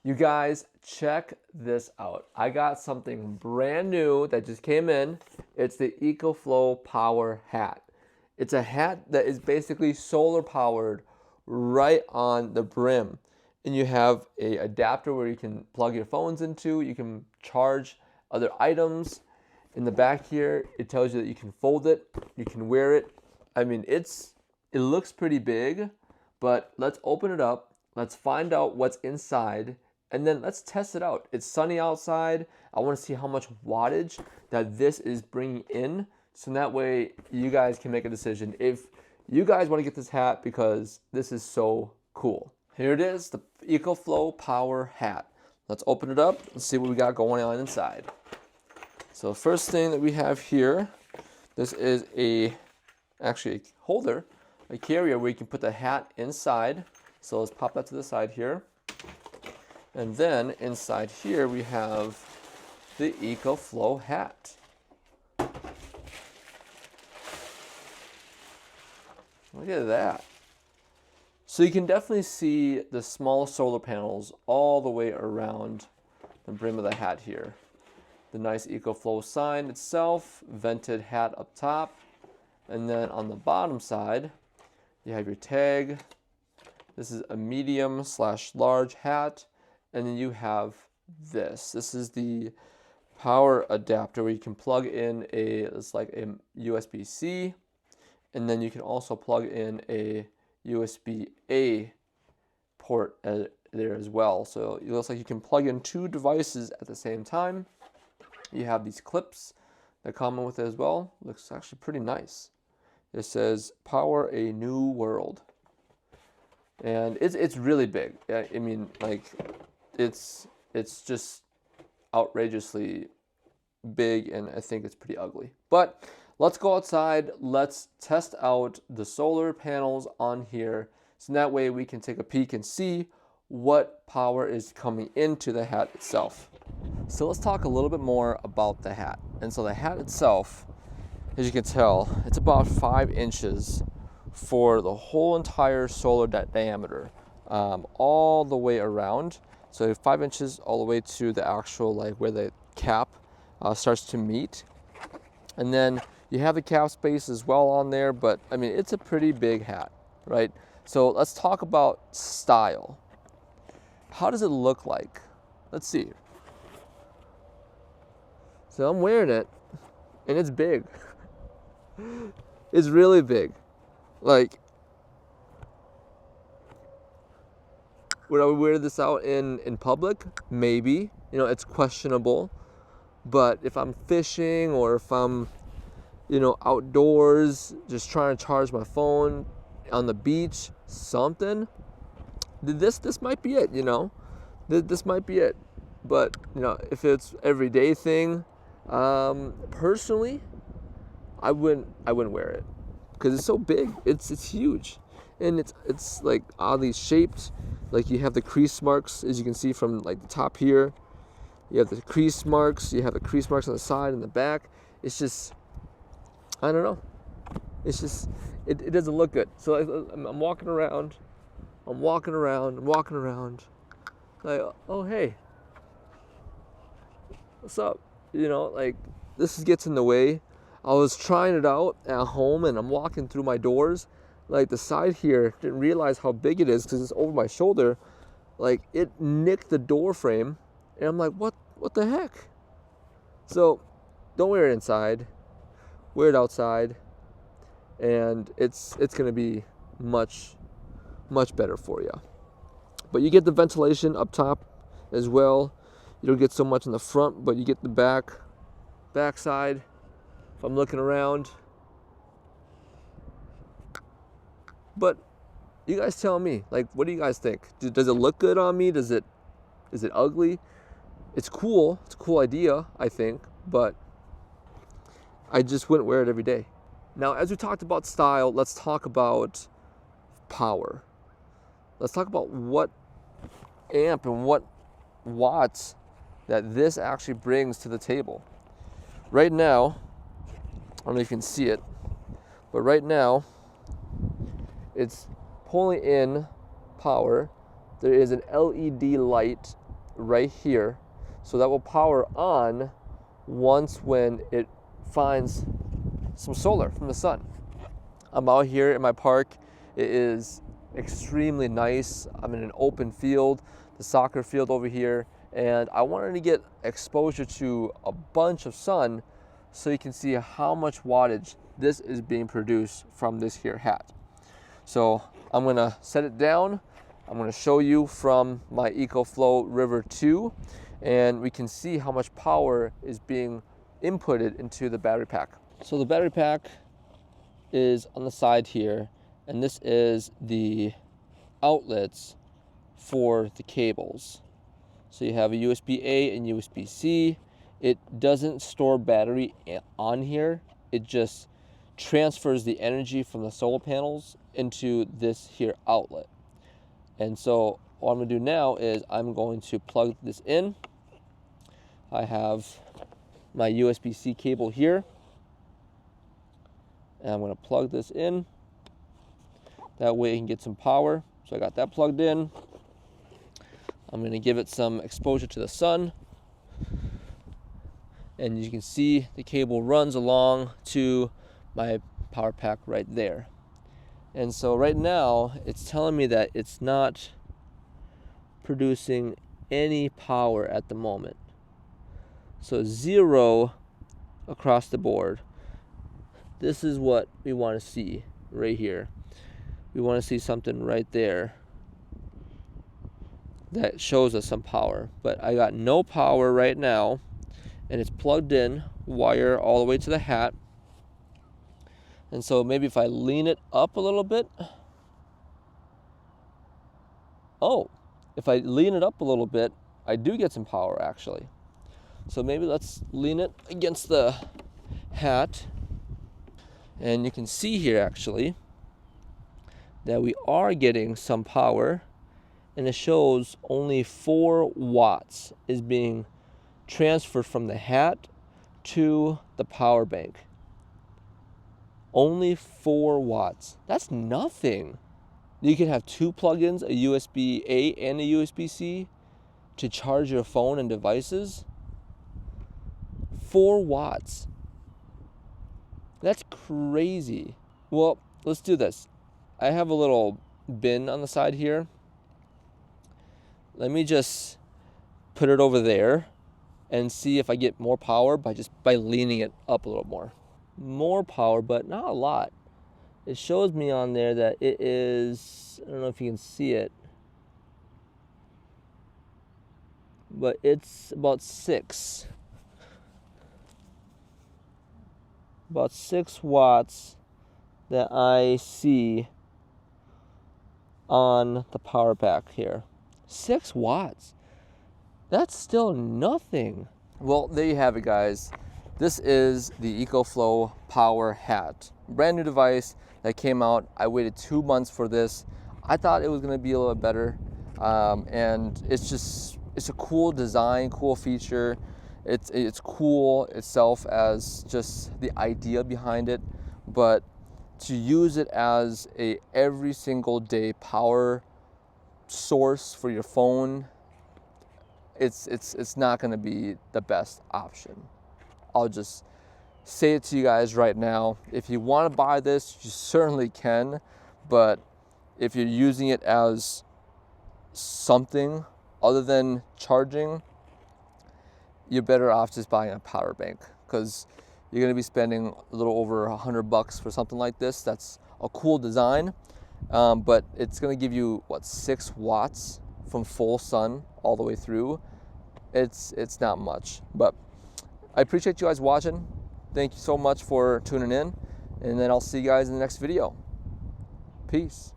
You guys, check this out. I got something brand new that just came in. It's the EcoFlow Power Hat. It's a hat that is basically solar powered right on the brim. And you have a adapter where you can plug your phones into, you can charge other items. In the back here, it tells you that you can fold it, you can wear it. I mean, it looks pretty big, but let's open it up. Let's find out what's inside. And then let's test it out. It's sunny outside. I want to see how much wattage that this is bringing in. So that way you guys can make a decision if you guys want to get this hat, because this is so cool. Here it is, the EcoFlow Power Hat. Let's open it up and see what we got going on inside. So first thing that we have here, this is actually a holder, a carrier where you can put the hat inside. So let's pop that to the side here. And then inside here we have the EcoFlow hat. Look at that. So you can definitely see the small solar panels all the way around the brim of the hat here. The nice EcoFlow sign itself, vented hat up top. And then on the bottom side, you have your tag. This is a medium/large hat. And then you have this. This is the power adapter where you can plug in it's like a USB-C. And then you can also plug in a USB-A port there as well. So it looks like you can plug in two devices at the same time. You have these clips that come with it as well. Looks actually pretty nice. It says "Power a New World," and it's really big. I mean, like it's just outrageously big, and I think it's pretty ugly. But let's go outside. Let's test out the solar panels on here, so that way we can take a peek and see what power is coming into the hat itself. So let's talk a little bit more about the hat. And so the hat itself, as you can tell, it's about 5 inches for the whole entire solar diameter, all the way around. So 5 inches all the way to the actual, like where the cap starts to meet. And then you have the cap space as well on there, but I mean, it's a pretty big hat, right? So let's talk about style. How does it look like? Let's see. So I'm wearing it, and it's big. It's really big. Like, would I wear this out in public? Maybe. You know, it's questionable. But if I'm fishing, or if I'm, you know, outdoors, just trying to charge my phone on the beach, something, this might be it, you know. This might be it. But, you know, if it's everyday thing, personally, I wouldn't wear it, because it's so big. It's huge, and it's like oddly shaped. Like, you have the crease marks, as you can see from like the top here. You have the crease marks. You have the crease marks on the side and the back. It's just, I don't know. It's just, it doesn't look good. So I'm walking around. I'm walking around. Like, oh hey, what's up? You know, like, this gets in the way. I was trying it out at home, and I'm walking through my doors. Like, the side here, didn't realize how big it is because it's over my shoulder. Like, it nicked the door frame, and I'm like, what the heck? So don't wear it inside. Wear it outside, and it's gonna be much better for you. But you get the ventilation up top as well. You don't get so much in the front, but you get the back side. If I'm looking around. But you guys tell me, like, what do you guys think? Does it look good on me? Is it ugly? It's cool. It's a cool idea, I think, but I just wouldn't wear it every day. Now, as we talked about style, let's talk about power. Let's talk about what amp and what watts that this actually brings to the table. Right now, I don't know if you can see it, but right now, it's pulling in power. There is an LED light right here. So that will power on once when it finds some solar from the sun. I'm out here in my park. It is extremely nice. I'm in an open field, the soccer field over here, and I wanted to get exposure to a bunch of sun so you can see how much wattage this is being produced from this here hat. So I'm gonna set it down. I'm gonna show you from my EcoFlow River 2, and we can see how much power is being inputted into the battery pack. So the battery pack is on the side here, and this is the outlets for the cables. So you have a USB-A and USB-C. It doesn't store battery on here. It just transfers the energy from the solar panels into this here outlet. And so what I'm gonna do now is I'm going to plug this in. I have my USB-C cable here, and I'm gonna plug this in. That way it can get some power. So I got that plugged in. I'm gonna give it some exposure to the sun. And you can see the cable runs along to my power pack right there. And so right now it's telling me that it's not producing any power at the moment. So 0 across the board. This is what we want to see right here. We want to see something right there that shows us some power. But I got no power right now, and it's plugged in, wire all the way to the hat. And so maybe if I lean it up a little bit. Oh, if I lean it up a little bit, I do get some power actually. So maybe let's lean it against the hat. And you can see here actually that we are getting some power, and it shows only 4 watts is being transferred from the hat to the power bank. Only 4 watts. That's nothing. You can have 2 plugins, a USB-A and a USB-C, to charge your phone and devices. 4 watts. That's crazy. Well, let's do this. I have a little bin on the side here. Let me just put it over there and see if I get more power by leaning it up a little more. More power, but not a lot. It shows me on there that it is, I don't know if you can see it, but it's about 6. About 6 watts that I see on the power pack here. 6 watts. That's still nothing. Well, there you have it, guys. This is the EcoFlow Power Hat. Brand new device that came out. I waited 2 months for this. I thought it was gonna be a little bit better. And it's a cool design, cool feature. It's cool itself as just the idea behind it, but to use it as a every single day power source for your phone, it's not gonna be the best option. I'll just say it to you guys right now. If you want to buy this, you certainly can, but if you're using it as something other than charging, you're better off just buying a power bank, because you're going to be spending a little over $100 for something like this. That's a cool design, but it's going to give you what, 6 watts from full sun all the way through. It's not much, but I appreciate you guys watching. Thank you so much for tuning in, and then I'll see you guys in the next video. Peace.